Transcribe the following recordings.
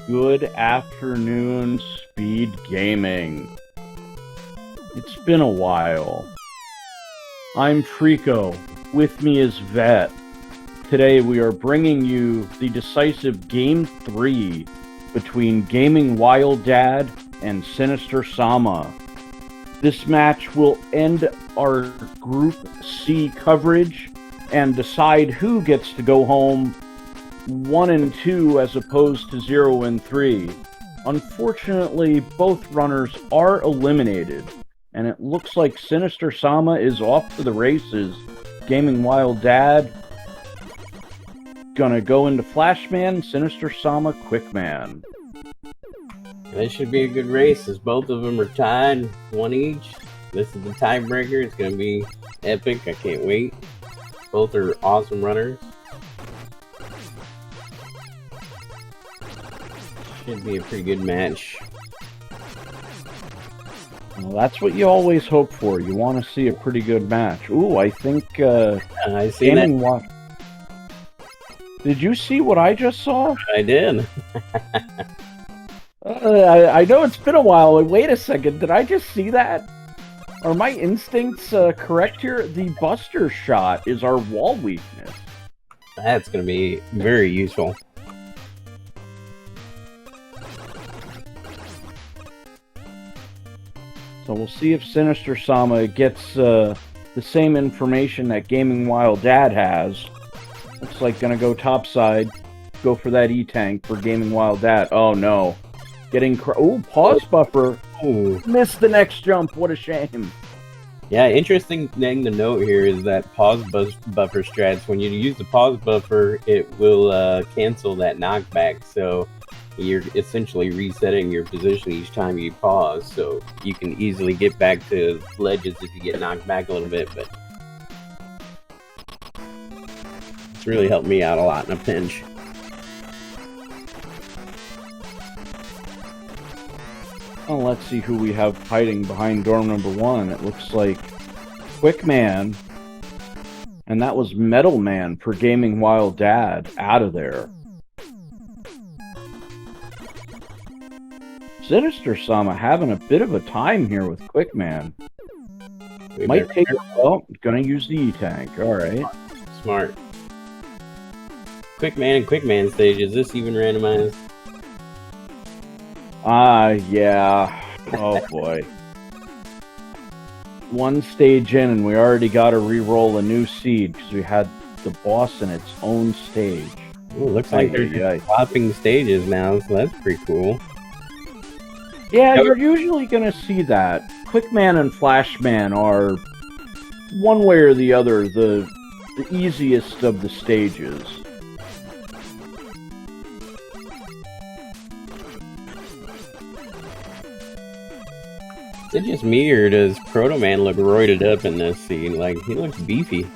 Good afternoon, Speed Gaming. It's been a while. I'm Frico. With me is Vet. Today we are bringing you the decisive Game 3 between GamingWhileDad and Sinister.sama. This match will end our Group C coverage and decide who gets to go home 1 and 2 as opposed to 0 and 3. Unfortunately, both runners are eliminated, and it looks like Sinister.sama is off to the races. GamingWhileDad gonna go into Flashman, Sinister.sama Quickman. This should be a good race, as both of them are tied, 1 each. This is the tiebreaker. It's going to be epic. I can't wait. Both are awesome runners. Should be a pretty good match. Well, that's what you always hope for. You want to see a pretty good match. Ooh, I think I see that. Did you see what I just saw? I did. I know it's been a while. Wait a second. Did I just see that? Are my instincts correct here? The Buster shot is our wall weakness. That's going to be very useful. So we'll see if Sinister.sama gets the same information that GamingWhileDad has. Looks like gonna go topside. Go for that E-tank for GamingWhileDad. Oh no. Getting pause buffer. Ooh. Missed the next jump. What a shame. Yeah, interesting thing to note here is that pause buffer strats. When you use the pause buffer, it will cancel that knockback. So you're essentially resetting your position each time you pause. So you can easily get back to ledges if you get knocked back a little bit. But it's really helped me out a lot in a pinch. Oh, let's see who we have hiding behind dorm number 1. It looks like Quickman, and that was Metal Man for GamingWhileDad out of there. Sinister.sama having a bit of a time here with Quickman. Might take it. Oh, gonna use the E-tank. All right. Smart. Quickman and Quickman stage. Is this even randomized? Yeah. Oh boy. One stage in, and we already got to re-roll a new seed because we had the boss in its own stage. Ooh, looks like they're swapping stages now, so that's pretty cool. Yeah, you're usually going to see that. Quickman and Flashman are, one way or the other, the easiest of the stages. Is it just me, or does Proto Man look roided up in this scene? Like, he looks beefy.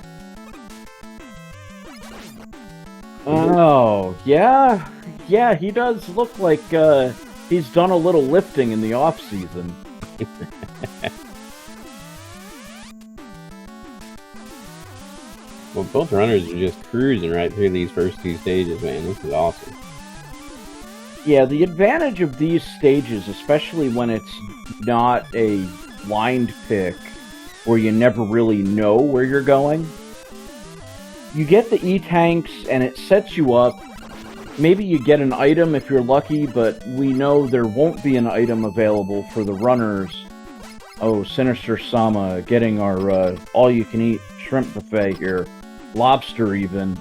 Oh, yeah. Yeah, he does look like he's done a little lifting in the off-season. Well, both runners are just cruising right through these first 2 stages, man. This is awesome. Yeah, the advantage of these stages, especially when it's not a blind pick where you never really know where you're going, you get the E-tanks and it sets you up. Maybe you get an item if you're lucky, but we know there won't be an item available for the runners. Oh, Sinister.sama getting our all-you-can-eat shrimp buffet here. Lobster even.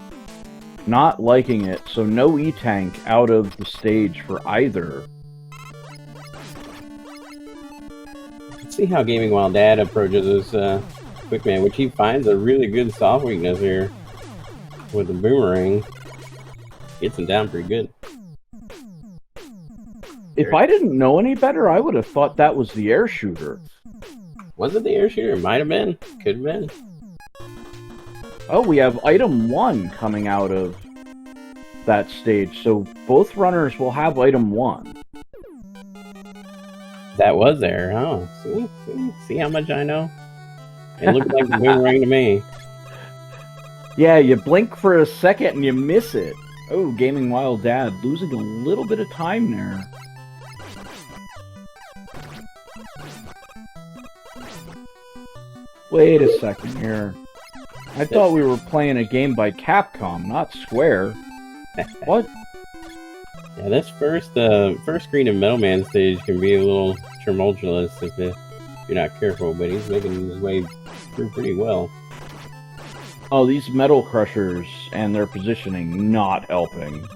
Not liking it, so no E-tank out of the stage for either. Let's see how GamingWhileDad approaches this Quickman, which he finds a really good soft weakness here with the boomerang. Gets him down pretty good. If I didn't know any better, I would have thought that was the air shooter. Was it the air shooter? It might have been. Could have been. Oh, we have item 1 coming out of that stage, so both runners will have item 1. That was there, huh? See how much I know? It looked like the boomerang to me. Yeah, you blink for a second and you miss it. Oh, GamingWhileDad losing a little bit of time there. Wait a second here. I thought we were playing a game by Capcom, not Square. What? Yeah, this first screen of Metal Man stage can be a little tumultuous if you're not careful, but he's making his way through pretty well. Oh, these Metal Crushers and their positioning not helping.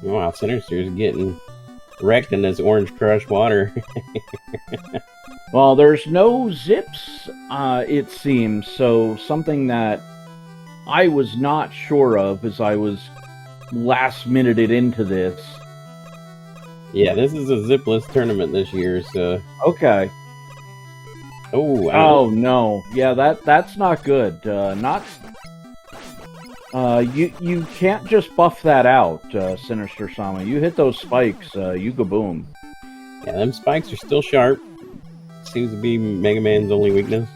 Wow, Sinister's getting wrecked in this orange crush water. Well, there's no zips, it seems, so something that I was not sure of as I was last-minuted into this. Yeah, this is a zipless tournament this year, so... Okay. Oh no. Yeah, that's not good. You can't just buff that out, Sinister.sama. You hit those spikes, you go boom. Yeah, them spikes are still sharp. Seems to be Mega Man's only weakness.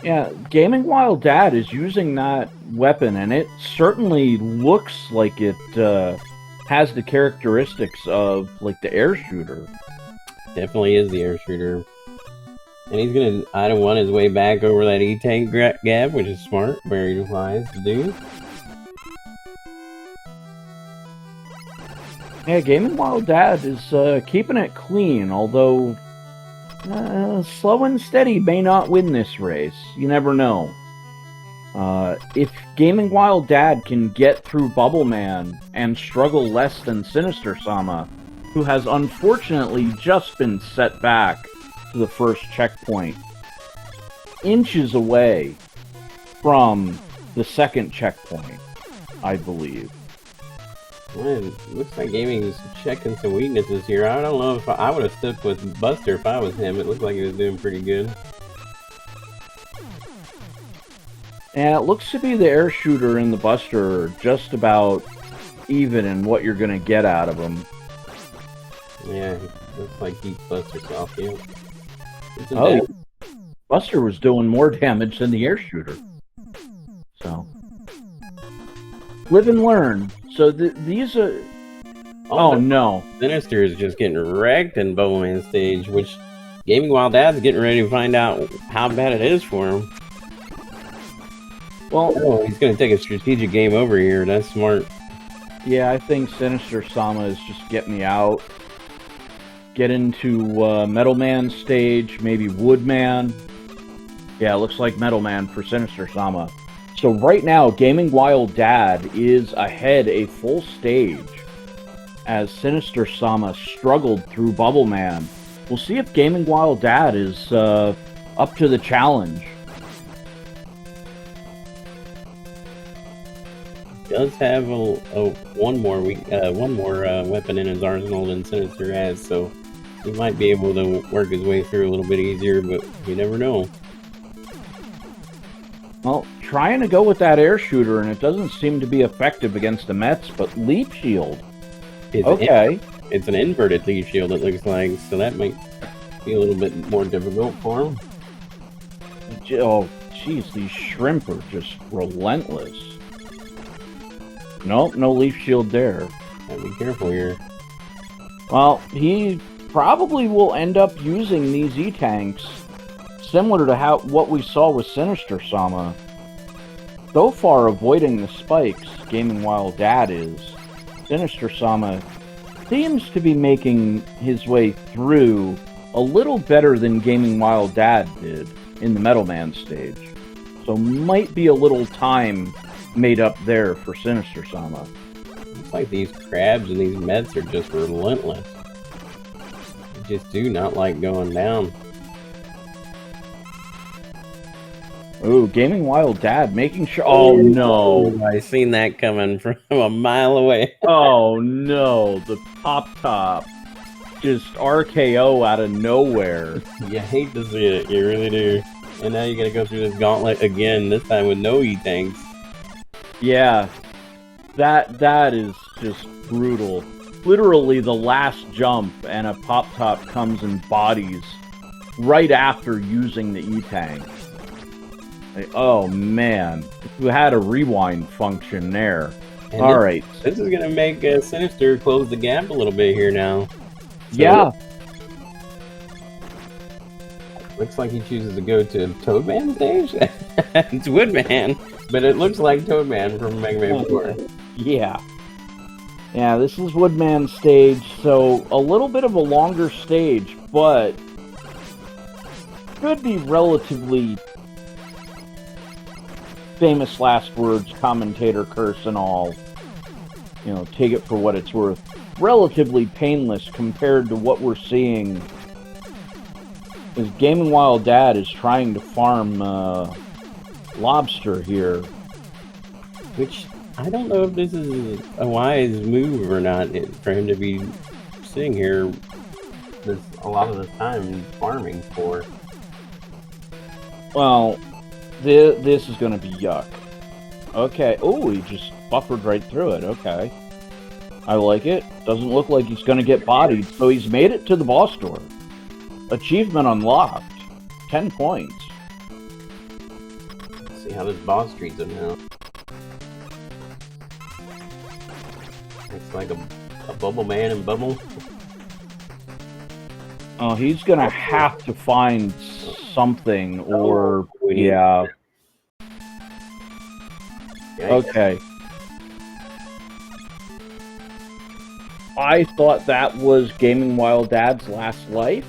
Yeah, GamingWhileDad is using that weapon, and it certainly looks like it has the characteristics of, like, the air shooter. Definitely is the air shooter. And he's gonna item one his way back over that E-Tank gap, which is smart, very wise to do. Yeah, GamingWhileDad is keeping it clean, although slow and steady may not win this race. You never know. If GamingWhileDad can get through Bubble Man and struggle less than Sinister.sama, who has unfortunately just been set back to the first checkpoint, inches away from the second checkpoint, I believe. Well, it looks like Gaming's checking some weaknesses here. I don't know if I would have stuck with Buster if I was him. It looked like he was doing pretty good. And it looks to be the air shooter and the Buster are just about even in what you're going to get out of them. Yeah, looks like he Buster's off, yeah. Oh, Buster was doing more damage than the air shooter. So, live and learn. So these are... Oh no. Sinister is just getting wrecked in Bubble Man stage, which GamingWhileDad's getting ready to find out how bad it is for him. Well, he's going to take a strategic game over here. That's smart. Yeah, I think Sinister.sama is just get me out. Get into Metal Man stage, maybe Woodman. Yeah, it looks like Metal Man for Sinister.sama. So right now, GamingWhileDad is ahead a full stage as Sinister.sama struggled through Bubble Man. We'll see if GamingWhileDad is up to the challenge. Does have one more weapon in his arsenal than Sinister has, so he might be able to work his way through a little bit easier, but you never know. Well, trying to go with that air shooter, and it doesn't seem to be effective against the Mets, but Leaf Shield. Okay. It's an inverted Leaf Shield, it looks like, so that might be a little bit more difficult for him. Oh, jeez, these shrimp are just relentless. Nope, no Leaf Shield there. Gotta be careful here. Well, he probably will end up using these E-Tanks, similar to what we saw with Sinister.sama. So far avoiding the spikes, GamingWhileDad is. Sinister.sama seems to be making his way through a little better than GamingWhileDad did in the Metal Man stage. So might be a little time made up there for Sinister.sama. It's like these crabs and these Mets are just relentless. They just do not like going down. Ooh, GamingWhileDad making sure... Oh, no. I seen that coming from a mile away. Oh, no. The Pop-Top. Just RKO out of nowhere. You hate to see it. You really do. And now you gotta go through this gauntlet again, this time with no E-Tanks. Yeah. That is just brutal. Literally the last jump, and a Pop-Top comes and bodies right after using the E-Tank. Oh man, we had a rewind function there. And All right. This is gonna make Sinister close the gap a little bit here now. So Yeah. Looks like he chooses to go to Toadman stage. It's Woodman, but it looks like Toadman from Mega Man 4. Yeah. Yeah, this is Woodman stage, so a little bit of a longer stage, but should be relatively famous last words, commentator curse and all. You know, take it for what it's worth. Relatively painless compared to what we're seeing as GamingWhileDad is trying to farm lobster here. Which, I don't know if this is a wise move or not for him to be sitting here a lot of the time farming for. Well, this is going to be yuck. Okay. Oh, he just buffered right through it. Okay. I like it. Doesn't look like he's going to get bodied, so he's made it to the boss door. Achievement unlocked. 10 points. Let's see how this boss treats him now. Looks like a bubble man and bubble. Oh, he's going to have to find something or... Yeah. Okay. I thought that was GamingWhileDad's last life,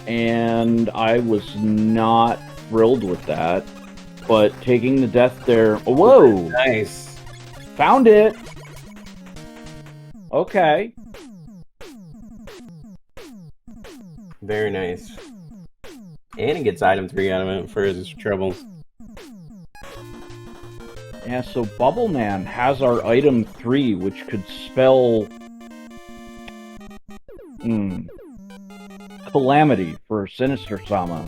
and I was not thrilled with that. But taking the death there... Whoa! Nice. Found it! Okay. Very nice. And he gets item 3 out of it for his troubles. Yeah, so Bubble Man has our item 3, which could spell... calamity for Sinister.sama.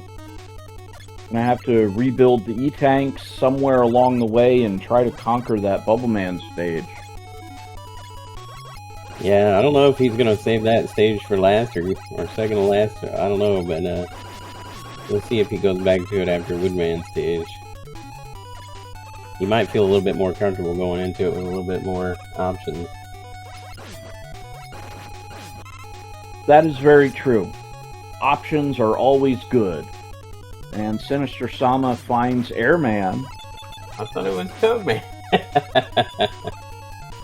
Gonna have to rebuild the E-Tanks somewhere along the way and try to conquer that Bubble Man stage. Yeah, I don't know if he's gonna save that stage for last or second to last. I don't know, but we'll see if he goes back to it after Woodman stage. He might feel a little bit more comfortable going into it with a little bit more options. That is very true. Options are always good. And Sinister.sama finds Airman. I thought it was Toadman.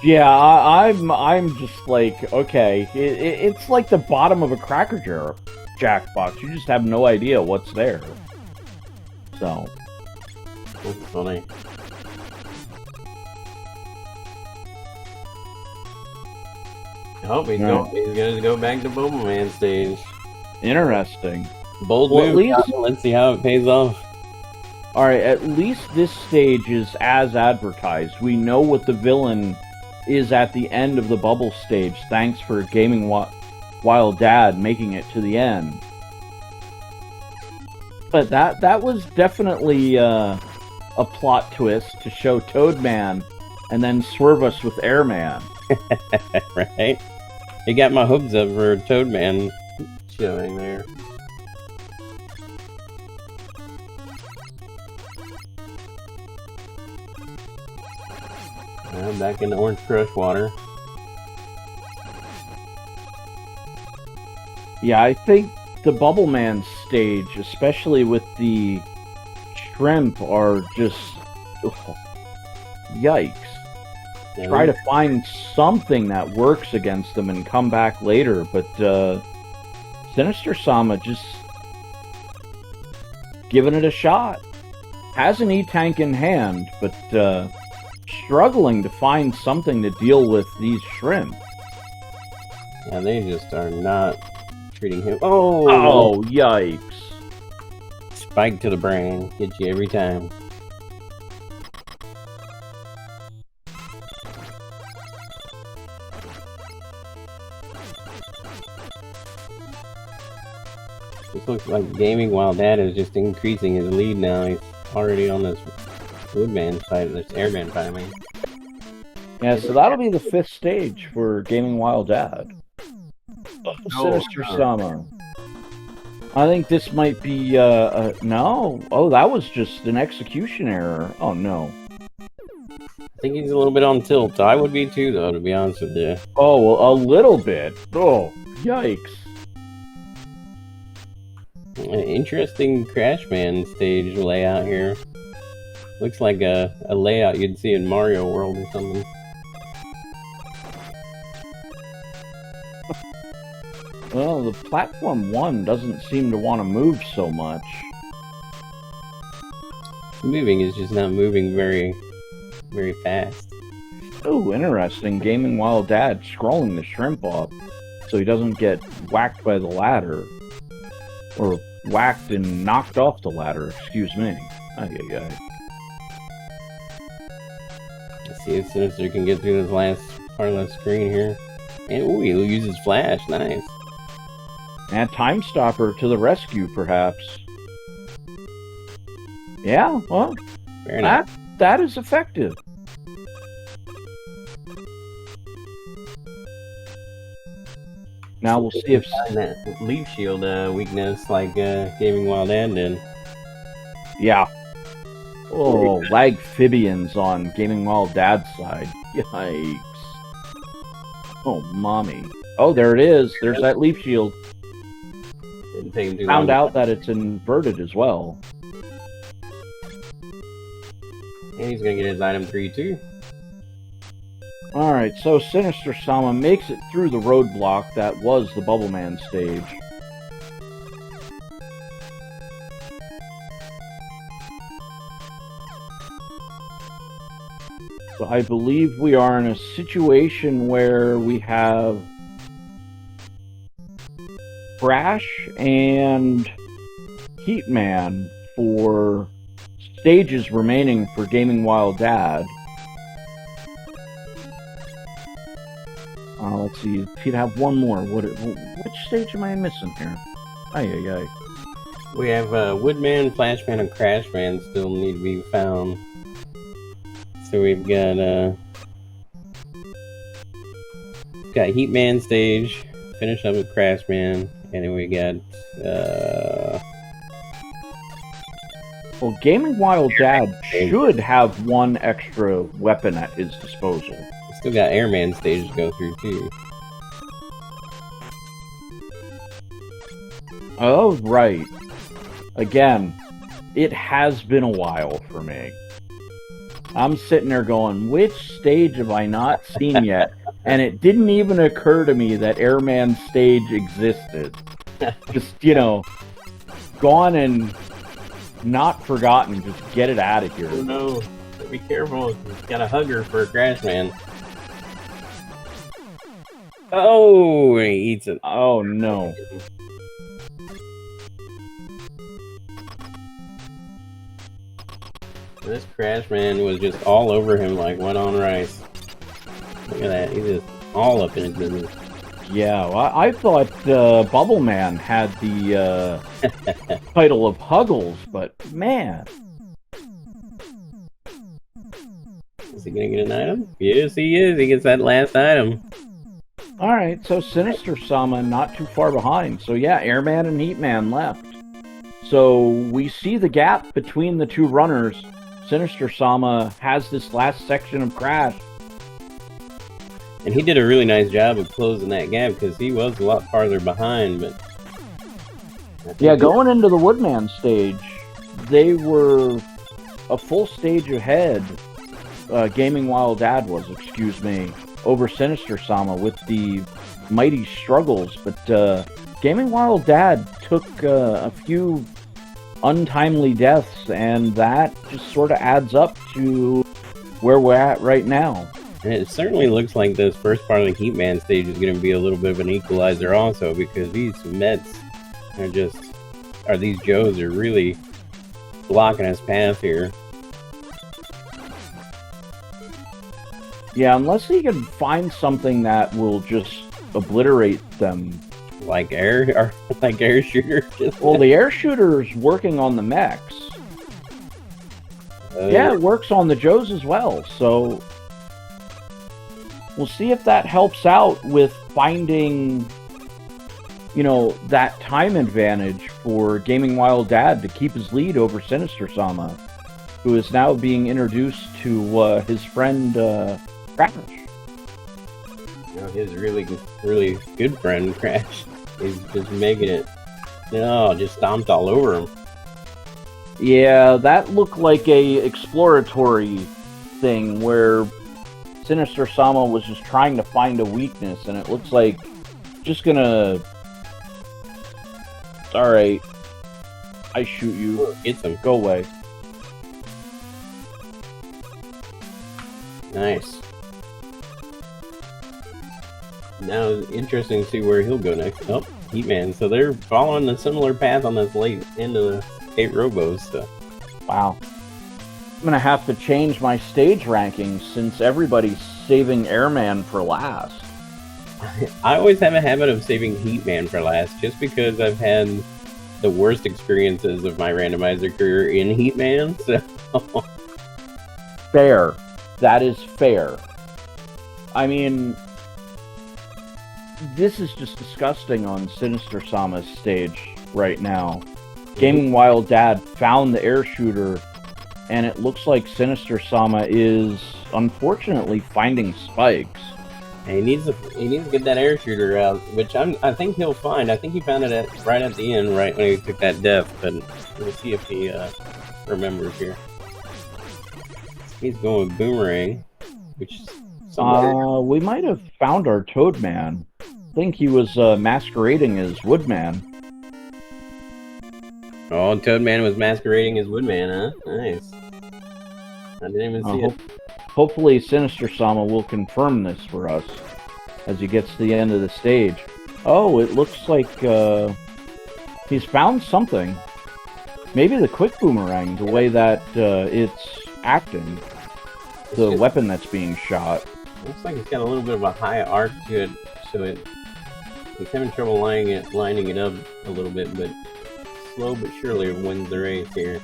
Yeah, I'm just like, okay, it's like the bottom of a Cracker Jack box. You just have no idea what's there. So. That's funny. I hope he's gonna go back to Bubble Man stage. Interesting. Bold move. Let's see how it pays off. Alright, at least this stage is as advertised. We know what the villain is at the end of the bubble stage, thanks for GamingWhileDad making it to the end. But that was definitely a plot twist to show Toadman and then swerve us with Airman. Right? It got my hopes up for Toadman showing there. I'm back in the Orange Crush water. Yeah, I think the Bubble Man stage, especially with the shrimp, are just... yikes. Yeah, Try to find something that works against them and come back later, but Sinister.sama just giving it a shot. Has an E-Tank in hand, but struggling to find something to deal with these shrimp. Yeah, they just are not treating him. Oh, yikes. Spike to the brain. Get you every time. This looks like GamingWhileDad is just increasing his lead now. He's already on this Woodman fight, this Airman fight, I mean. Yeah, so that'll be the 5th stage for GamingWhileDad. Sinister.sama. I think this might be, no. Oh, that was just an execution error. Oh, no. I think he's a little bit on tilt. I would be too, though, to be honest with you. Oh, well, a little bit. Oh, yikes. An interesting Crashman stage layout here. Looks like a layout you'd see in Mario World or something. Well, the platform 1 doesn't seem to want to move so much. Moving is just not moving very fast. Oh, interesting. GamingWhileDad scrolling the shrimp off so he doesn't get whacked by the ladder. Or whacked and knocked off the ladder, excuse me. Ay. Let's see if Sinister can get through this last part of the screen here. And ooh, he uses flash, nice. And Time Stopper to the rescue, perhaps. Yeah, well, Fair enough. that is effective. Now we'll see if Find that leaf shield weakness like GamingWhileDad did. yeah. Oh, Lagphibians on GamingWhileDad's side. Yikes. Oh, mommy. Oh, there it is. There's that leaf shield. Didn't take him too Found long. out that it's inverted as well. And he's gonna get his item 3 too. Alright, so Sinister.sama makes it through the roadblock that was the Bubble Man stage. So I believe we are in a situation where we have Crash and Heatman for stages remaining for GamingWhileDad. Let's see, if he'd have one more. Which stage am I missing here? Ay. We have Woodman, Flashman, and Crashman still need to be found. So we've got Heatman stage, finish up with Crashman, and then we got Well, GamingWhileDad should have one extra weapon at his disposal. still got Airman stage to go through too. Oh, right. Again, it has been a while for me. I'm sitting there going, which stage have I not seen yet? And it didn't even occur to me that Airman stage existed. Just, gone and not forgotten. Just get it out of here. Oh no, be careful. He's got a hugger for a Crashman. Oh, he eats it. Oh, no. This Crashman was just all over him like wet on rice. Look at that, he's just all up in his business. Yeah, well, I thought Bubble Man had the title of Huggles, but man. Is he gonna get an item? Yes, he is. He gets that last item. Alright, so Sinister.sama not too far behind. So yeah, Airman and Heatman left. So we see the gap between the two runners. Sinister.sama has this last section of Crash. And he did a really nice job of closing that gap because he was a lot farther behind, but... Yeah, going into the Woodman stage, they were a full stage ahead. GamingWhileDad was, excuse me, over Sinister.sama with the mighty struggles. But GamingWhileDad took a few untimely deaths, and that just sort of adds up to where we're at right now. And it certainly looks like this first part of the Heatman stage is going to be a little bit of an equalizer also, because these Mets are these Joes are really blocking his path here. Yeah, unless he can find something that will just obliterate them. Like air shooters. Well, the air shooter's working on the mechs. Yeah, it works on the Joes as well, so we'll see if that helps out with finding you know, that time advantage for GamingWhileDad to keep his lead over Sinister.sama, who is now being introduced to his friend Crash. You know, his really good friend Crash is just making it. No, just stomped all over him. Yeah, that looked like a exploratory thing where Sinister.sama was just trying to find a weakness, and it looks like just gonna. Alright. I shoot you. Gets him. Go away. Nice. Now it's interesting to see where he'll go next. Oh, Heatman. So they're following a similar path on this late into the 8 Robos. So. Wow. I'm gonna have to change my stage rankings since everybody's saving Airman for last. I always have a habit of saving Heatman for last, just because I've had the worst experiences of my randomizer career in Heatman. So Fair. That is fair. I mean, this is just disgusting on Sinister.sama's stage right now. GamingWhileDad found the air shooter, and it looks like Sinister.sama is unfortunately finding spikes. And he needs to get that air shooter out, which I think he'll find. I think he found it right at the end, right when he took that death. But we'll see if he remembers here. He's going with Boomerang, which is we might have found our Toadman. I think he was masquerading as Woodman. Oh, Toadman was masquerading as Woodman, huh? Nice. I didn't even see it. Hopefully Sinister.sama will confirm this for us as he gets to the end of the stage. Oh, it looks like he's found something. Maybe the quick boomerang, the way that it's acting. The weapon that's being shot. Looks like it's got a little bit of a high arc to it, so he's having trouble lining it up a little bit, but slow but surely wins the race here.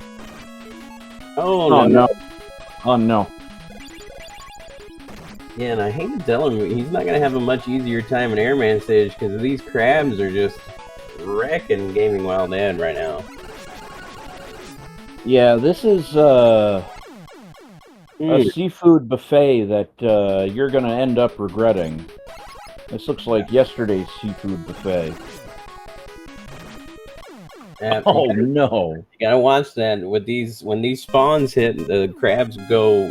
Oh no. Oh no. Yeah, and I hate to tell him, he's not going to have a much easier time in Airman stage because these crabs are just wrecking GamingWhileDad right now. Yeah, this is a seafood buffet that you're going to end up regretting. This looks like yesterday's seafood buffet. Oh no! You gotta watch that. With these, when these spawns hit, the crabs go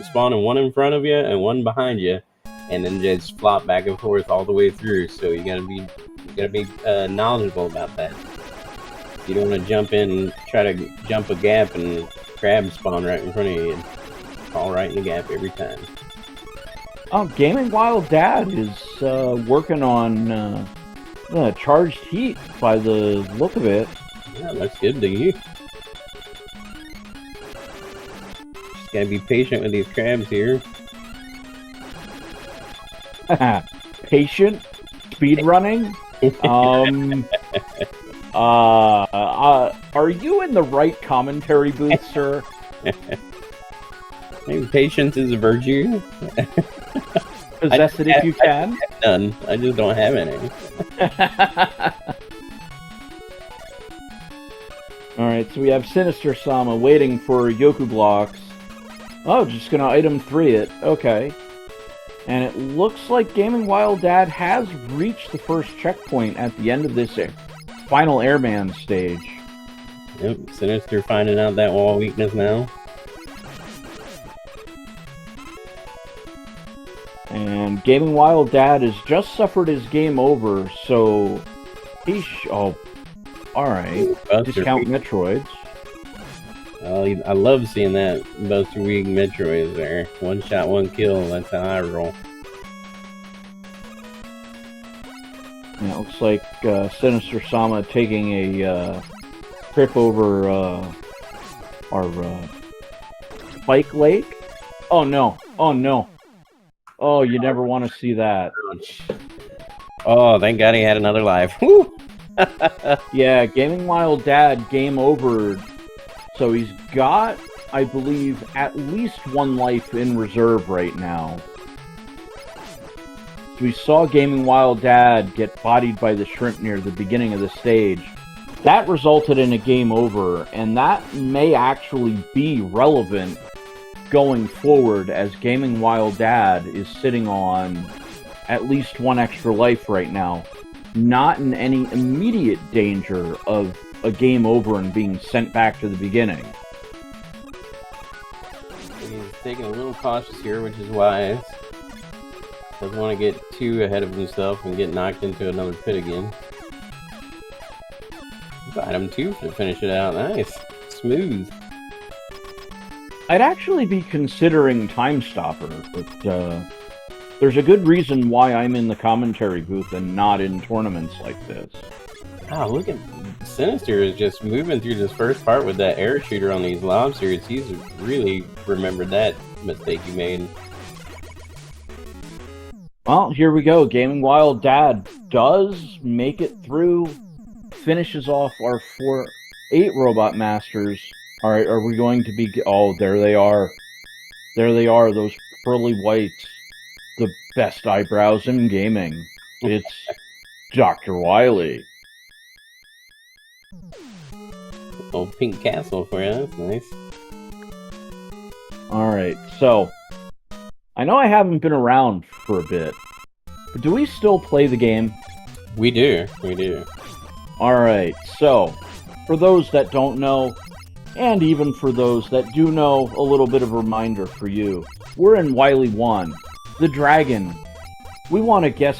spawning one in front of you and one behind you, and then just flop back and forth all the way through. So you gotta be knowledgeable about that. You don't want to jump in and try to jump a gap and crabs spawn right in front of you and fall right in the gap every time. Oh, GamingWhileDad is working on charged heat by the look of it. Yeah, that's good to you. Just gotta be patient with these crabs here. Patient? Speed running? Are you in the right commentary booth, sir? Maybe patience is a virtue. Possess it if you can. None. I just don't have any. Alright, so we have Sinister.sama waiting for Yoku blocks. Oh, just gonna item 3 it. Okay. And it looks like GamingWhileDad has reached the first checkpoint at the end of this final Airman stage. Yep, Sinister finding out that wall weakness now. And GamingWhileDad has just suffered his game over, so he alright. Discount Metroids. I love seeing that Buster Weak Metroids there. One shot, one kill, that's how I roll. Yeah, it looks like Sinister.sama taking a trip over our Spike Lake. Oh no, oh no. Oh, you never want to see that. Oh, thank God he had another life. Woo! Yeah, GamingWhileDad game over. So he's got, I believe, at least one life in reserve right now. We saw GamingWhileDad get bodied by the shrimp near the beginning of the stage. That resulted in a game over, and that may actually be relevant going forward, as GamingWhileDad is sitting on at least one extra life right now, not in any immediate danger of a game over and being sent back to the beginning. He's taking a little cautious here, which is wise. Doesn't want to get too ahead of himself and get knocked into another pit again. Item 2 to finish it out. Nice. Smooth. I'd actually be considering Time Stopper, but there's a good reason why I'm in the commentary booth and not in tournaments like this. Wow, look at Sinister is just moving through this first part with that air shooter on these lobsters. He's really remembered that mistake he made. Well, here we go. GamingWhileDad does make it through, finishes off our 8 Robot Masters. All right, are we going to be... Oh, there they are. There they are, those pearly whites. The best eyebrows in gaming. It's Dr. Wily. Old pink castle for you. That's nice. All right, so... I know I haven't been around for a bit, but do we still play the game? We do. We do. Alright, so, for those that don't know, and even for those that do know, a little bit of a reminder for you. We're in Wily 1, the dragon. We want to guess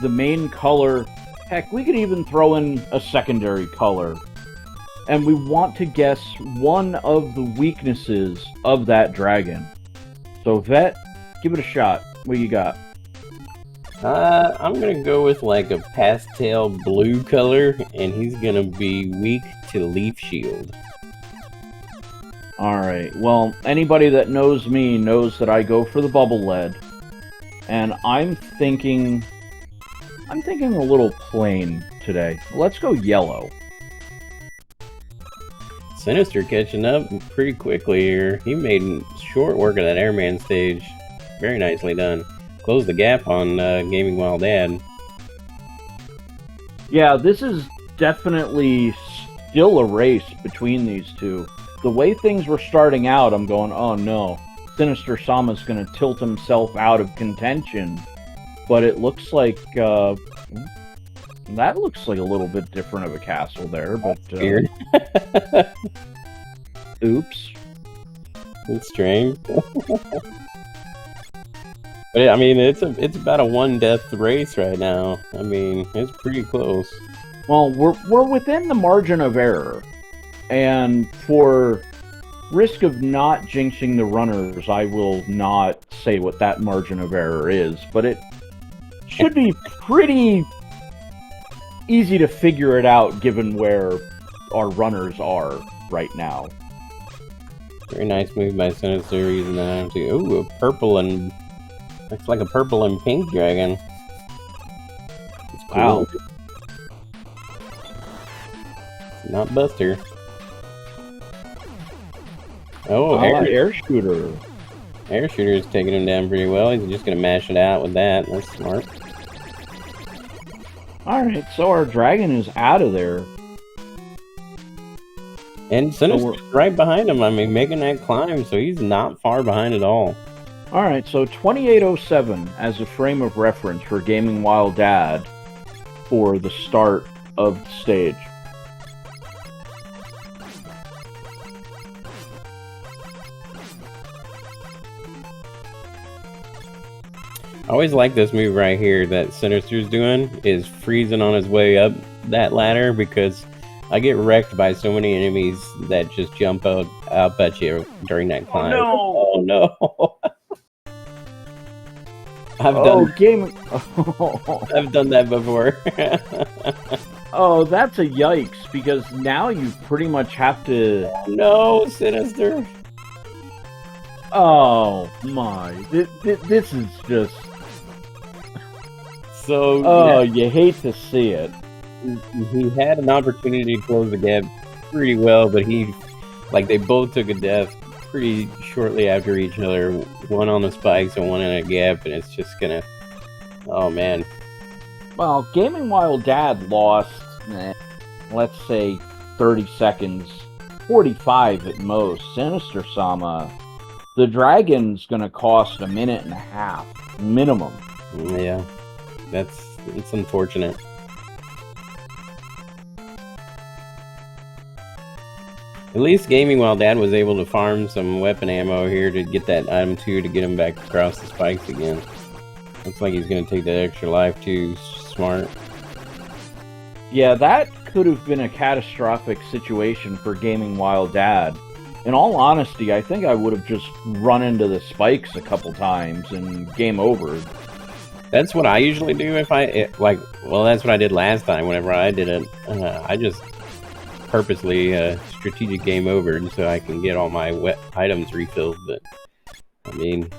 the main color. Heck, we could even throw in a secondary color. And we want to guess one of the weaknesses of that dragon. So, Vet, give it a shot. What you got? I'm gonna go with like a pastel blue color, and he's gonna be weak to Leaf Shield. Alright, well, anybody that knows me knows that I go for the bubble lead. And I'm thinking a little plain today. Let's go yellow. Sinister catching up pretty quickly here. He made short work of that airman stage. Very nicely done. Close the gap on GamingWhileDad. Yeah, this is definitely still a race between these two. The way things were starting out, I'm going, oh no, Sinister.sama is going to tilt himself out of contention. But it looks like, that looks like a little bit different of a castle there, but... Weird. Oops. It's strange. But I mean, it's about a 1-death race right now. I mean, it's pretty close. Well, we're within the margin of error, and for risk of not jinxing the runners, I will not say what that margin of error is. But it should be pretty easy to figure it out, given where our runners are right now. Very nice move by Sinister using that. Ooh, a purple and. Looks like a purple and pink dragon. It's cool. Wow. It's not Buster. Oh, air shooter. Air shooter is taking him down pretty well. He's just going to mash it out with that. That's smart. Alright, so our dragon is out of there. And Sinister's right behind him. I mean, making that climb, so he's not far behind at all. Alright, so 2807 as a frame of reference for GamingWhileDad for the start of the stage. I always like this move right here that Sinister's doing, is freezing on his way up that ladder, because I get wrecked by so many enemies that just jump up at you during that climb. Oh no! Oh no! I've done that before. Oh, that's a yikes, because now you pretty much have to... No, Sinister! Oh my, this is just... So... Oh, yeah. You hate to see it. He had an opportunity to close the gap pretty well, but they both took a death pretty shortly after each other. One on the spikes and one in a gap, and it's just gonna Oh man. Well, GamingWhileDad lost, let's say, 30 seconds, 45 at most. Sinister.sama, the dragon's gonna cost a minute and a half minimum. Yeah, it's unfortunate. At least GamingWhileDad was able to farm some weapon ammo here to get that item 2 to get him back across the spikes again. Looks like he's going to take that extra life too. Smart. Yeah, that could have been a catastrophic situation for GamingWhileDad. In all honesty, I think I would have just run into the spikes a couple times and game over. That's what I usually do if that's what I did last time. Whenever I did it, I just purposely strategic game over so I can get all my items refilled. But I mean,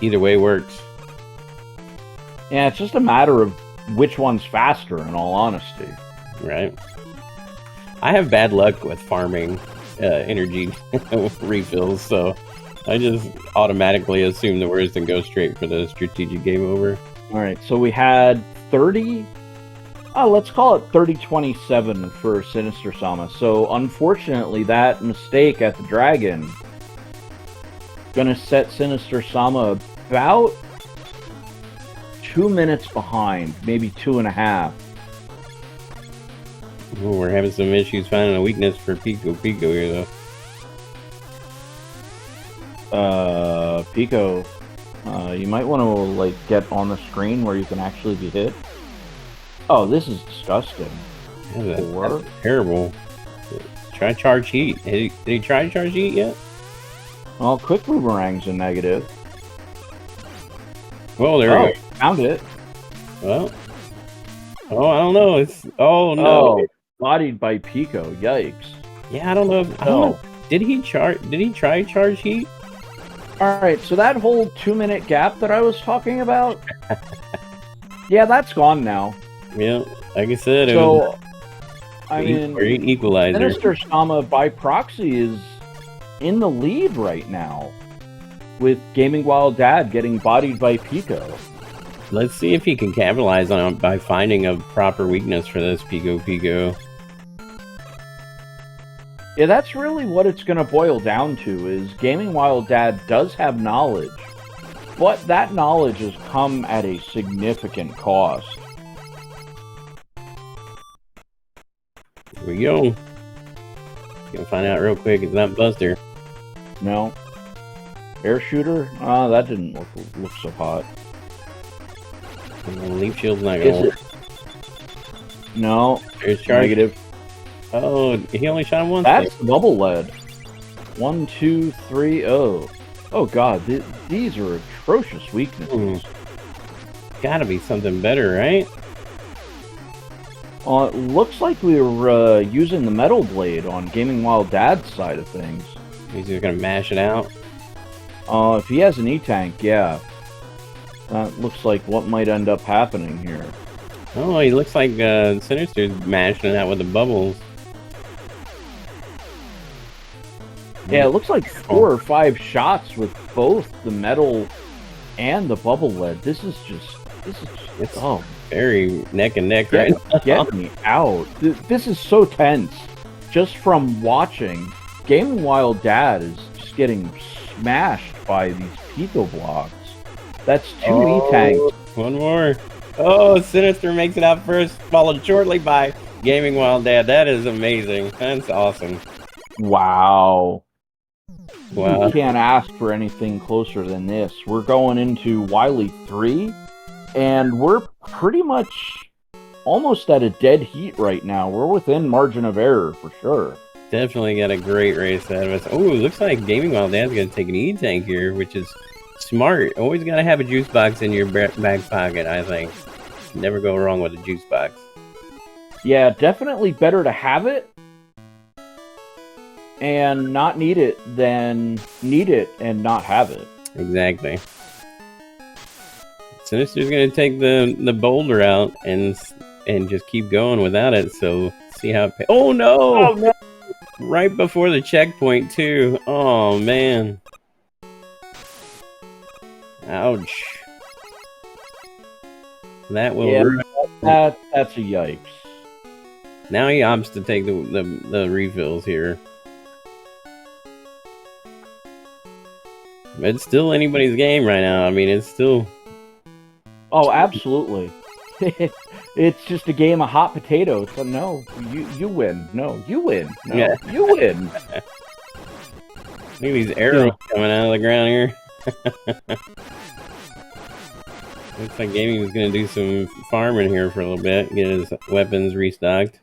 either way works. Yeah, it's just a matter of which one's faster, in all honesty. Right. I have bad luck with farming energy refills, so I just automatically assume the worst and go straight for the strategic game over. Alright, so we had 30... Oh, let's call it 30-27 for Sinister.sama. So, unfortunately, that mistake at the dragon gonna set Sinister.sama about 2 minutes behind, maybe 2.5. Oh, we're having some issues finding a weakness for Pico here, though. Pico, you might want to, get on the screen where you can actually be hit. Oh, this is disgusting. Yeah, that's terrible. Try charge heat. Did he try charge heat yet? Well, quick boomerang's a negative. Well, there we go. Found it. Well, I don't know. Oh no, bodied by Pico. Yikes. Yeah, I don't know. I don't know. Did he try charge heat? All right, so that whole 2-minute gap that I was talking about, yeah, that's gone now. Yeah, like I said, so I mean, equalizer. Sinister.sama by proxy is in the lead right now, with GamingWhileDad getting bodied by Pico. Let's see if he can capitalize on it by finding a proper weakness for this Pico. Yeah, that's really what it's going to boil down to, is GamingWhileDad does have knowledge, but that knowledge has come at a significant cost. Here we go. Gonna find out real quick. It's not Buster. No. Air shooter? That didn't look so hot. Leaf shield's not gonna work. No. There's charge. Negative. Oh, he only shot him once. That's bubble lead. 1, 2, 3, oh. Oh god, these are atrocious weaknesses. Gotta be something better, right? It looks like we were using the metal blade on GamingWhileDad's side of things. He's just gonna mash it out? If he has an E-tank, yeah. That looks like what might end up happening here. Oh, he looks like Sinister's mashing it out with the bubbles. Yeah, it looks like 4 or 5 shots with both the metal and the bubble lead. This is very neck and neck right now. Get me out. This is so tense. Just from watching, GamingWhileDad is just getting smashed by these Pico blocks. That's 2 E-tanks. One more. Oh, Sinister makes it out first, followed shortly by GamingWhileDad. That is amazing. That's awesome. Wow. Wow. You can't ask for anything closer than this. We're going into Wily 3, and we're pretty much almost at a dead heat right now. We're within margin of error, for sure. Definitely got a great race ahead of us. Oh, it looks like GamingWhileDad's going to take an E-tank here, which is smart. Always got to have a juice box in your back pocket, I think. Never go wrong with a juice box. Yeah, definitely better to have it and not need it than need it and not have it. Exactly. Sinister's going to take the boulder out and just keep going without it, so see how it Oh no! Oh, no! Right before the checkpoint, too. Oh, man. Ouch. That will Yeah, ruin. that's a yikes. Now he opts to take the refills here. It's still anybody's game right now. I mean, it's still... Oh, absolutely. It's just a game of hot potatoes. So no, you win. No, you win. No, Yeah. you win. Look at these arrows coming out of the ground here. Looks like Gaming was going to do some farming here for a little bit, get his weapons restocked.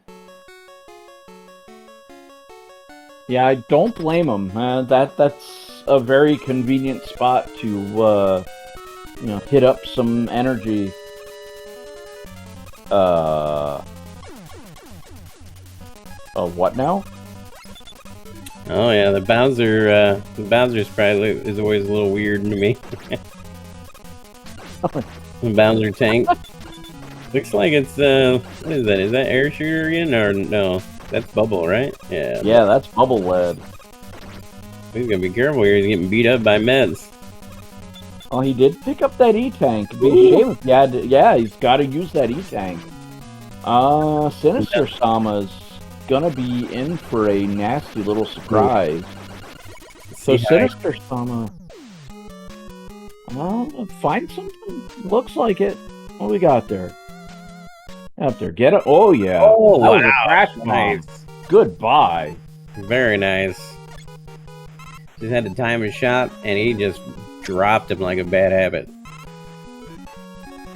Yeah, I don't blame him. That's a very convenient spot to you know, hit up some energy. What now? Oh yeah, the Bowser sprite is always a little weird to me. The Bowser tank. Looks like it's what is that? Is that air shooter again, or no? That's Bubble, right? Yeah. Yeah, that's Bubble Lead. He's gonna be careful here. He's getting beat up by Mets. Oh, he did pick up that E-Tank. It'd be a shame if he had to, yeah, he's got to use that E-Tank. Sinister.sama's gonna be in for a nasty little surprise. So Sinister.sama, find something. Looks like it. What we got there? Up there, get it. Oh yeah. Oh that was wow. a crash bomb. Nice. Goodbye. Very nice. Just had to time his shot, and he just dropped him like a bad habit.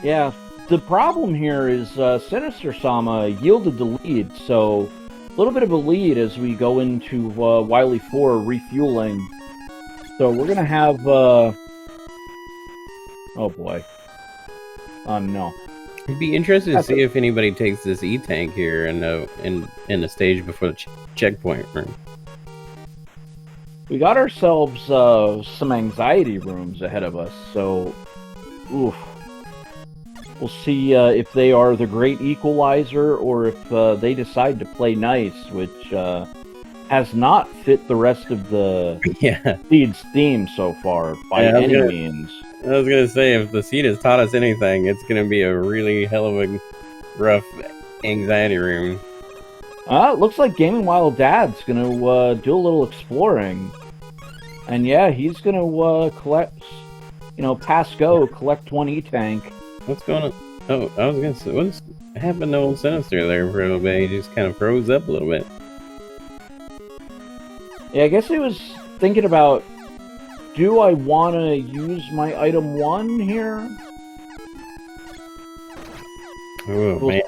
Yeah. The problem here is Sinister.sama yielded the lead, so a little bit of a lead as we go into Wily 4 refueling. So we're gonna have oh boy. Oh no. It'd be interesting to see if anybody takes this E-Tank here in the stage before the checkpoint room. We got ourselves some anxiety rooms ahead of us, so oof. We'll see if they are the great equalizer or if they decide to play nice, which has not fit the rest of the Seed's theme so far by any means. I was gonna say, if the Seed has taught us anything, it's gonna be a really hell of a rough anxiety room. It looks like GamingWhileDad's gonna do a little exploring, and yeah, he's gonna collect, you know, pass go, collect one E-Tank. What's going on? Oh, I was gonna say, what's happened to old Sinister there for a little bit? He just kind of froze up a little bit. Yeah, I guess he was thinking about, do I want to use my item 1 here? Oh man,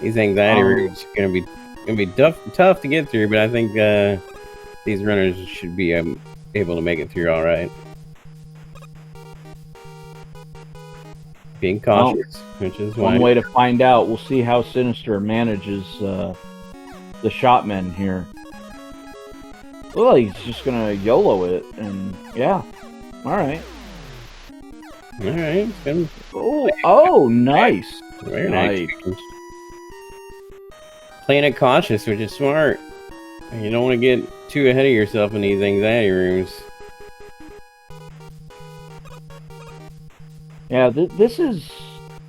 these anxiety rooms are gonna be tough to get through, but I think these runners should be able to make it through all right. Being cautious, which is one way to find out. We'll see how Sinister manages the shotmen here. Well, he's just gonna YOLO it, and yeah, all right. All right. Oh, nice. Very nice. Playing it cautious, which is smart. You don't want to get too ahead of yourself in these anxiety rooms. Yeah, this is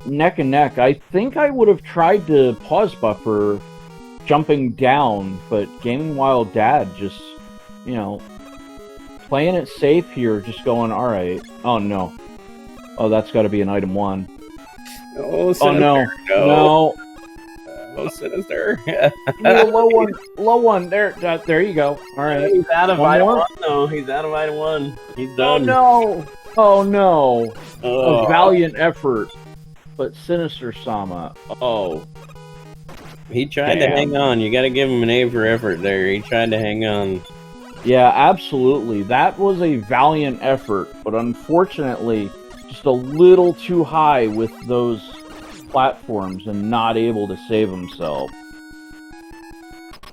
neck and neck. I think I would have tried to pause buffer jumping down, but GamingWhileDad just, you know, playing it safe here, just going, all right. Oh, no. Oh, that's got to be an item 1. Oh, Sinister. Oh, no. No. Oh, Sinister. Low one. There you go. All right. He's out of item 1, though. He's out of item 1. He's done. Oh, no. A valiant effort. But Sinister.sama. Oh. He tried to hang on. You got to give him an A for effort there. He tried to hang on. Yeah, absolutely. That was a valiant effort, but unfortunately, just a little too high with those platforms and not able to save himself.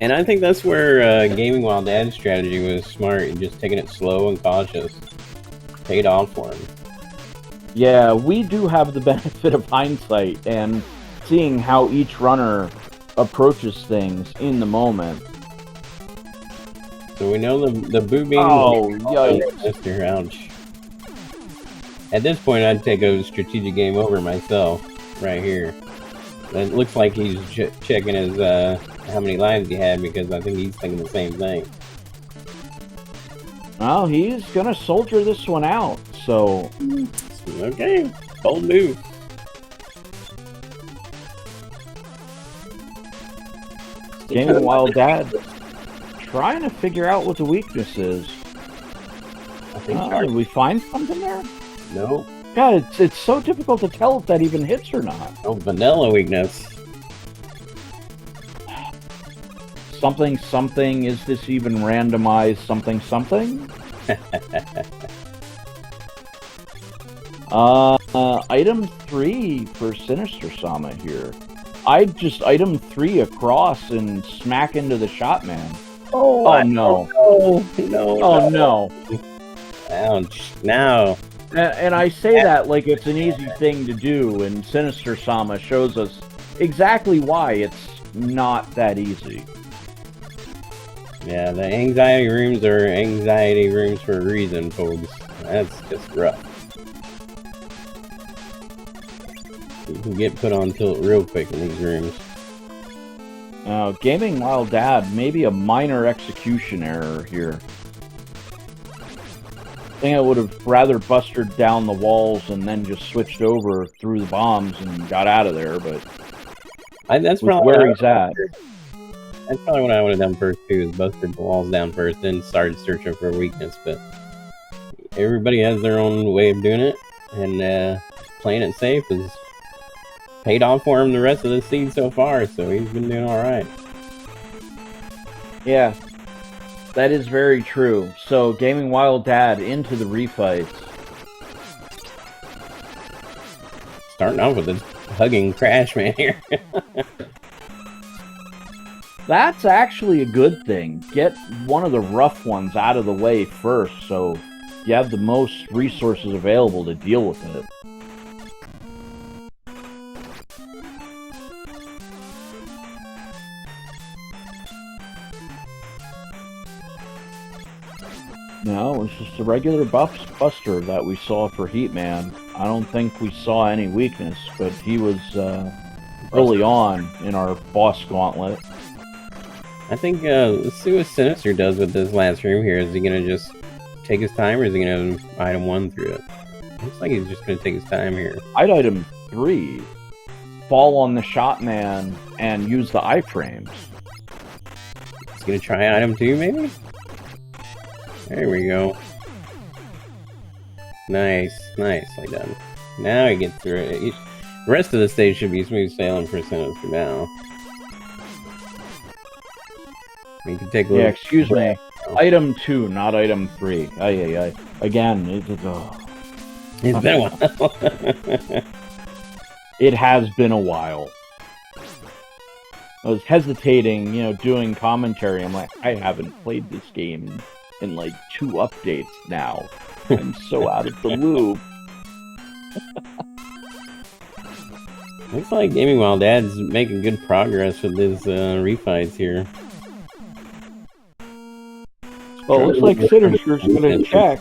And I think that's where GamingWhileDad's strategy was smart, and just taking it slow and cautious. Paid off for him. Yeah, we do have the benefit of hindsight and seeing how each runner approaches things in the moment. So we know the boobing. Oh, yikes. Mr. Ouch. At this point, I'd take a strategic game over myself, right here. It looks like he's checking his how many lives he had, because I think he's thinking the same thing. Well, he's gonna soldier this one out, so... Okay, bold move. GamingWhileDad trying to figure out what the weakness is. I think did we find something there? No. God, it's so difficult to tell if that even hits or not. Oh, vanilla weakness. Something, something, is this even randomized something, something? Item 3 for Sinister.sama here. I'd just item 3 across and smack into the shot man. Oh no. Oh no. Ouch. No. And I say that like it's an easy thing to do, and Sinister.sama shows us exactly why it's not that easy. Yeah, the anxiety rooms are anxiety rooms for a reason, folks. That's just rough. You can get put on tilt real quick in these rooms. GamingWhileDad, maybe a minor execution error here. I think I would have rather busted down the walls and then just switched over through the bombs and got out of there, but that's probably where he's at. That's probably what I would have done first too, is busted the walls down first, then started searching for a weakness. But everybody has their own way of doing it, and playing it safe has paid off for him the rest of the season so far, so he's been doing alright. Yeah. That is very true. So, GamingWhileDad into the refights. Starting off with this hugging Crash Man here. That's actually a good thing. Get one of the rough ones out of the way first, so you have the most resources available to deal with it. No, it's just a regular buster that we saw for Heatman. I don't think we saw any weakness, but he was early on in our boss gauntlet. I think, let's see what Sinister does with this last room here. Is he going to just take his time, or is he going to item 1 through it? Looks like he's just going to take his time here. I'd item 3. Fall on the shot man and use the iframes. He's going to try item 2, maybe? There we go. Nice. Nicely done. Now he gets through it. The rest of the stage should be smooth sailing for Sinister now. You can take a look. Yeah, excuse me. Item 2, not item 3. Again, it's been a while. It has been a while. I was hesitating, doing commentary. I'm like, I haven't played this game in like 2 updates now. I'm so out of the loop. Looks like GamingWhileDad's making good progress with his refights here. Well, it looks like Sinister's going to check.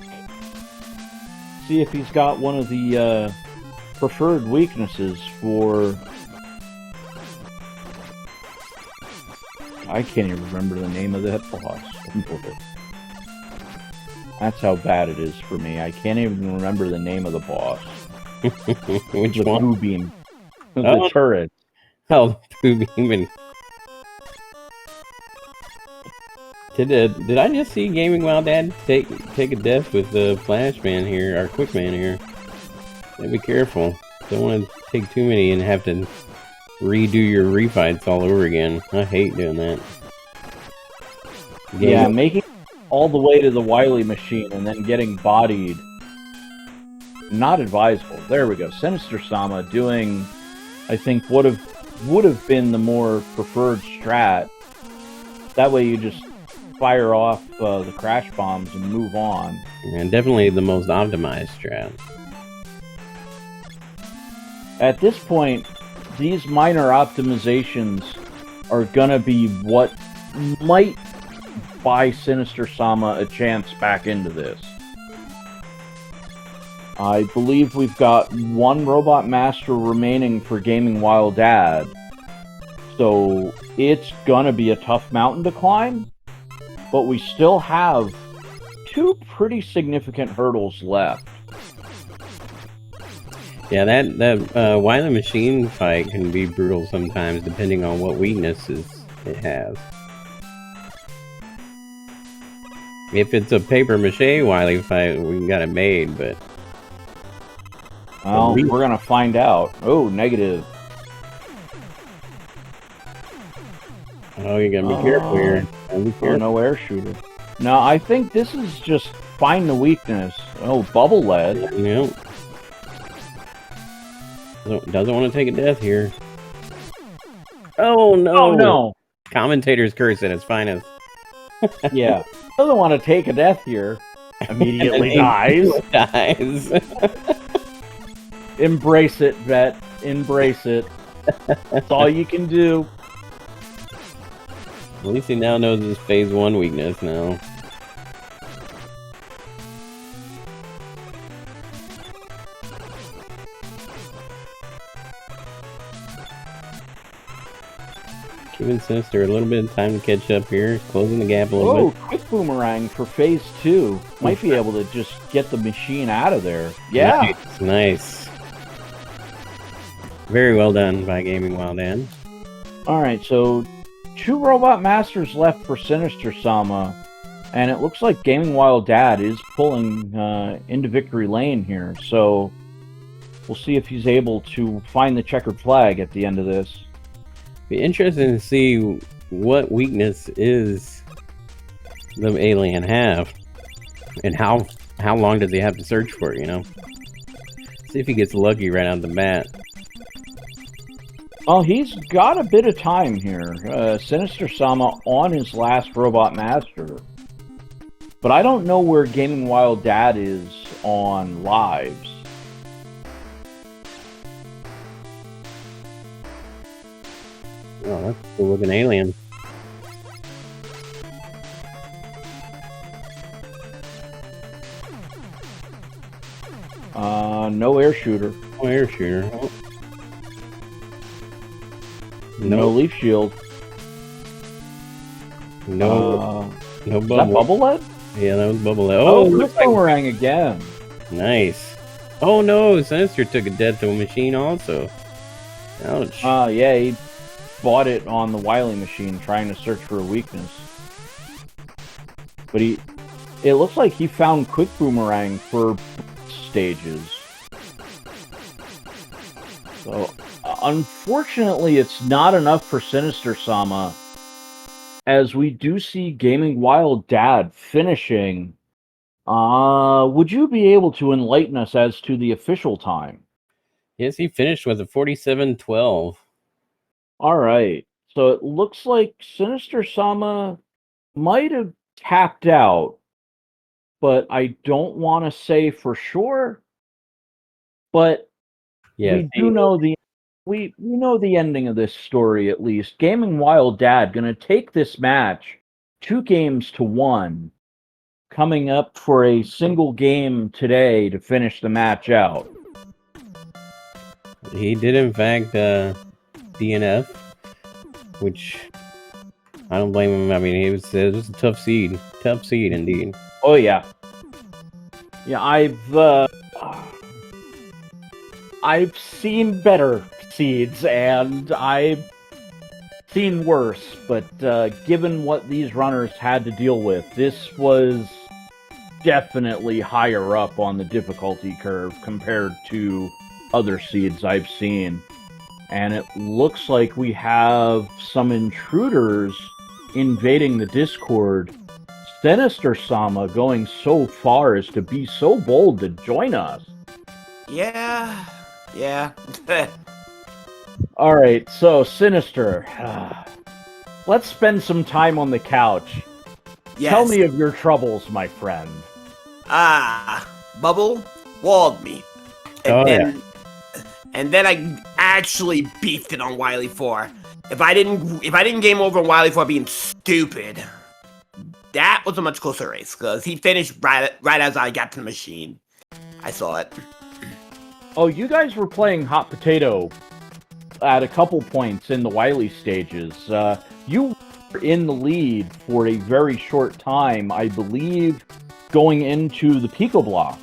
See if he's got one of the preferred weaknesses for... I can't even remember the name of that boss. That's how bad it is for me. I can't even remember the name of the boss. Which the one? blue beam. The turret. Oh, the blue beam. Did I just see GamingWhileDad take a death with the Flash Man here, or Quick Man here? Gotta be careful. Don't want to take too many and have to redo your refights all over again. I hate doing that. Yeah, making all the way to the Wily machine and then getting bodied. Not advisable. There we go. Sinister.sama doing, I think, would have been the more preferred strat. That way you just fire off the crash bombs and move on. And definitely the most optimized strat. At this point, these minor optimizations are gonna be what might buy Sinister.sama a chance back into this. I believe we've got one Robot Master remaining for GamingWhileDad. So it's gonna be a tough mountain to climb, but we still have 2 pretty significant hurdles left. Yeah, that Wily Machine fight can be brutal sometimes, depending on what weaknesses it has. If it's a paper mache Wily fight, we got it made, but... Well, we're gonna find out. Oh, negative. Oh, you gotta be careful here. Be careful. Oh, no air shooter. No, I think this is just find the weakness. Oh, bubble lead. Yep. Doesn't want to take a death here. Oh no! Oh no! Commentator's curse at its finest. Yeah. Doesn't want to take a death here. Immediately dies. Dies. Embrace it, vet. Embrace it. That's all you can do. At least he now knows his phase 1 weakness now. Giving Sinister a little bit of time to catch up here, closing the gap a little bit. Oh, quick boomerang for phase 2. Might be able to just get the machine out of there. Yeah. Nice. Very well done by GamingWhileDad. Alright, so 2 Robot Masters left for Sinister.sama, and it looks like GamingWhileDad is pulling into victory lane here, so we'll see if he's able to find the checkered flag at the end of this. Be interesting to see what weakness is the alien have, and how long does he have to search for it, you know? See if he gets lucky right out the bat. Well, he's got a bit of time here. Sinister.sama on his last Robot Master. But I don't know where GamingWhileDad is on lives. Oh, that's a cool looking alien. No air shooter. No air shooter. Oh. No leaf shield. No bubble. Is that bubble lead? Yeah, that was bubble lead. Oh, quick boomerang again. Nice. Oh no, Sinister took a death to a machine also. Ouch. Yeah, he bought it on the Wily machine trying to search for a weakness. But it looks like he found quick boomerang for stages. So, unfortunately, it's not enough for Sinister.sama, as we do see GamingWhileDad finishing. Would you be able to enlighten us as to the official time? Yes, he finished with a 47-12. All right. So it looks like Sinister.sama might have tapped out, but I don't want to say for sure. But yeah, we do know we know the ending of this story at least. GamingWhileDad gonna take this match 2-1, coming up for a single game today to finish the match out. He did in fact DNF, which I don't blame him. I mean, it was a tough seed indeed. Oh yeah, yeah. I've seen better seeds, and I've seen worse, but given what these runners had to deal with, this was definitely higher up on the difficulty curve compared to other seeds I've seen. And it looks like we have some intruders invading the Discord. Sinister.sama going so far as to be so bold to join us. Yeah. Alright, so Sinister, let's spend some time on the couch. Yes. Tell me of your troubles, my friend. Bubble walled me. And then I actually beefed it on Wily 4. If I didn't game over on Wily 4 being stupid, that was a much closer race, because he finished right as I got to the machine. I saw it. Oh, you guys were playing hot potato at a couple points in the Wily stages. You were in the lead for a very short time, I believe, going into the Pico blocks.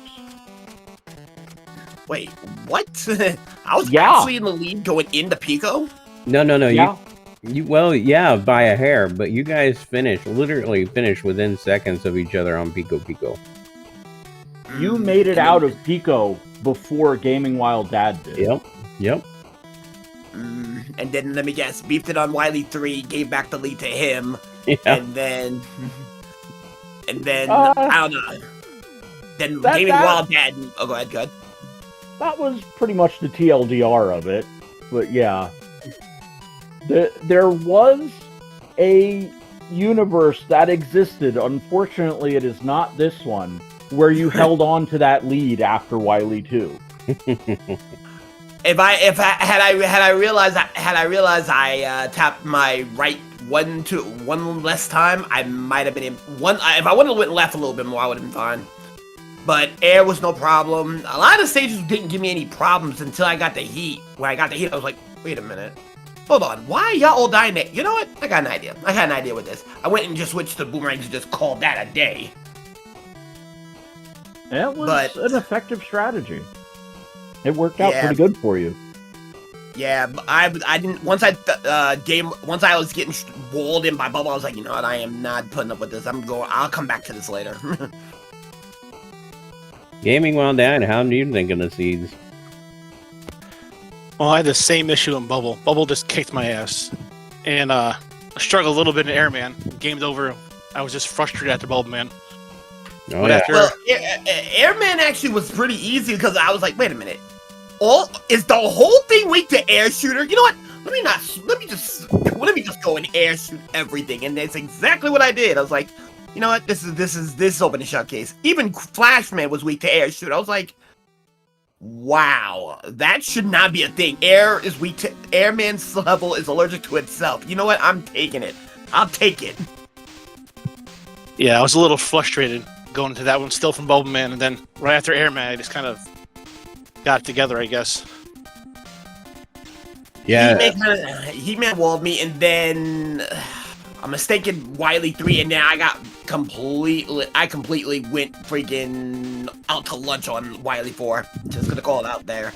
Wait, what? I was actually in the lead going into Pico? No. Yeah. Well, yeah, by a hair, but you guys literally finished within seconds of each other on Pico. You made it out of Pico before GamingWhileDad did. Yep. And then, let me guess, beefed it on Wily 3, gave back the lead to him, Yeah. and then, I don't know. Then GamingWhileDad. Oh, go ahead. That was pretty much the TLDR of it, but yeah. There was a universe that existed. Unfortunately, it is not this one, where you held on to that lead after Wily 2. Had I realized I tapped my right one less time, I might have been in one. If I would have went left a little bit more, I would have been fine. But air was no problem. A lot of stages didn't give me any problems until I got the heat. When I got the heat, I was like, wait a minute. Hold on, why are y'all all dying there? You know what? I got an idea with this. I went and just switched to boomerangs and just called that a day. It was an effective strategy. It worked out pretty good for you. Yeah, but I didn't. Once I was getting walled in by bubble, I was like, you know what? I am not putting up with this. I'll come back to this later. GamingWhileDad, how do you think of the seeds? Well, I had the same issue in Bubble. Bubble just kicked my ass. And I struggled a little bit in Airman. Game's over. I was just frustrated after Bubble Man. Oh, yeah. Well, Airman actually was pretty easy because I was like, wait a minute. Is the whole thing weak to air shooter? You know what? Let me just go and air shoot everything. And that's exactly what I did. I was like, you know what? This is open and shut case. Even Flashman was weak to air shoot. I was like, wow, that should not be a thing. Air is weak to Airman's level is allergic to itself. You know what? I'm taking it. I'll take it. Yeah, I was a little frustrated going into that one still from Bubble Man, and then right after Airman, I just kind of got it together, I guess. Yeah. He man walled me, and then a mistaken Wily 3, and then I completely went freaking out to lunch on Wily 4. Just gonna call it out there.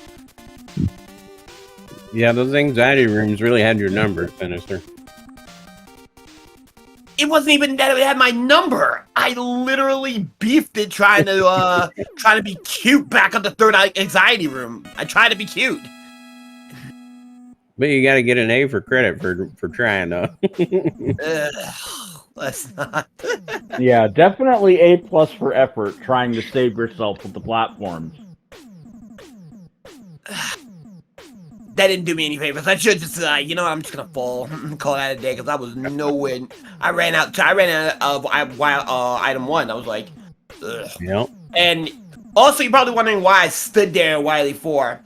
Yeah, those anxiety rooms really had your number, Sinister. It wasn't even that it had my number. I literally beefed it trying to be cute back on the third anxiety room. I tried to be cute. But you gotta get an A for credit for trying, though. Let's not. Yeah, definitely A+ for effort trying to save yourself with the platforms. That didn't do me any favors. I should just, you know what, I'm just gonna call that a day, because I was nowhere. I ran out of item 1. I was like, ugh. Yep. And also, you're probably wondering why I stood there in Wily 4.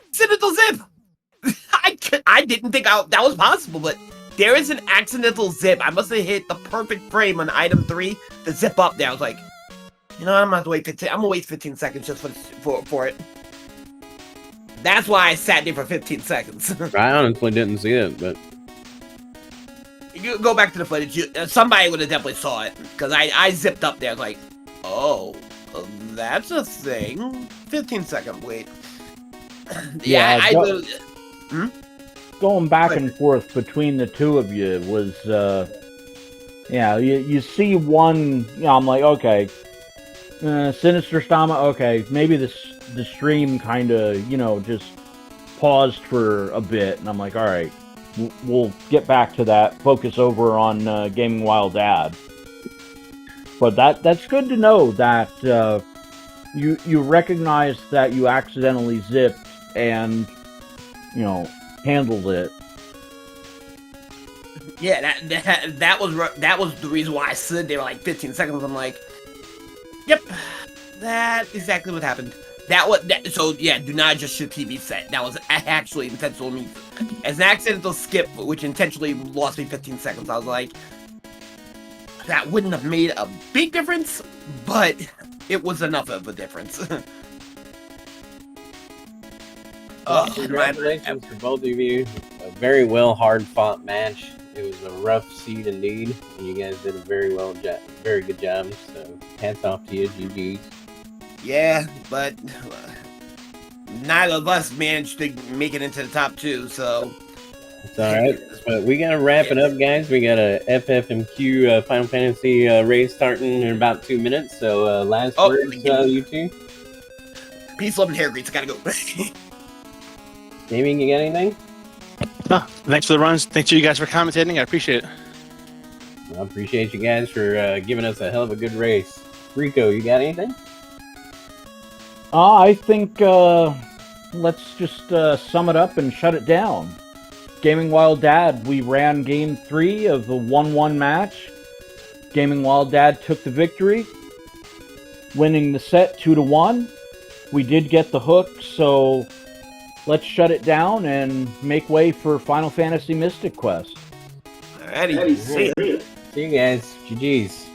Accidental zip! I didn't think that was possible, but there is an accidental zip. I must have hit the perfect frame on item 3 to zip up there. I was like, you know what, I'm gonna have to wait 15. I'm gonna wait 15 seconds just for it. That's why I sat there for 15 seconds. I honestly didn't see it, but you go back to the footage. Somebody would have definitely saw it, because I zipped up there. I was like, oh, that's a thing. 15-second wait. Going back and forth between the two of you was, you see one, I'm like, okay, Sinister.sama, okay, maybe the stream kind of, just paused for a bit, and I'm like, all right, we'll get back to that, focus over on GamingWhileDad. But that's good to know that you recognize that you accidentally zipped and, handled it. Yeah, that was the reason why I stood there like 15 seconds. I'm like, yep, that's exactly what happened. So yeah, do not just shoot TV set. That was actually intentional. As an accidental skip, which intentionally lost me 15 seconds. I was like, that wouldn't have made a big difference, but it was enough of a difference. Well, Oh, congratulations to both of you. A very well, hard-fought match. It was a rough seed indeed, and you guys did a very good job. So, hats off to you, GG's. yeah, but neither of us managed to make it into the top 2, so. It's alright, but we gotta wrap it up, guys. We got a FFMQ Final Fantasy race starting in about 2 minutes, so last words, you two? Peace, love, and hair grease. I gotta go. Gaming, you got anything? Thanks for the runs. Thanks to you guys for commentating. I appreciate it. I appreciate you guys for giving us a hell of a good race. Rico, you got anything? I think let's just sum it up and shut it down. GamingWhileDad, we ran game 3 of the 1-1 match. GamingWhileDad took the victory, winning the set 2-1. We did get the hook, so let's shut it down and make way for Final Fantasy Mystic Quest. Alrighty, see ya. See you guys. GG's.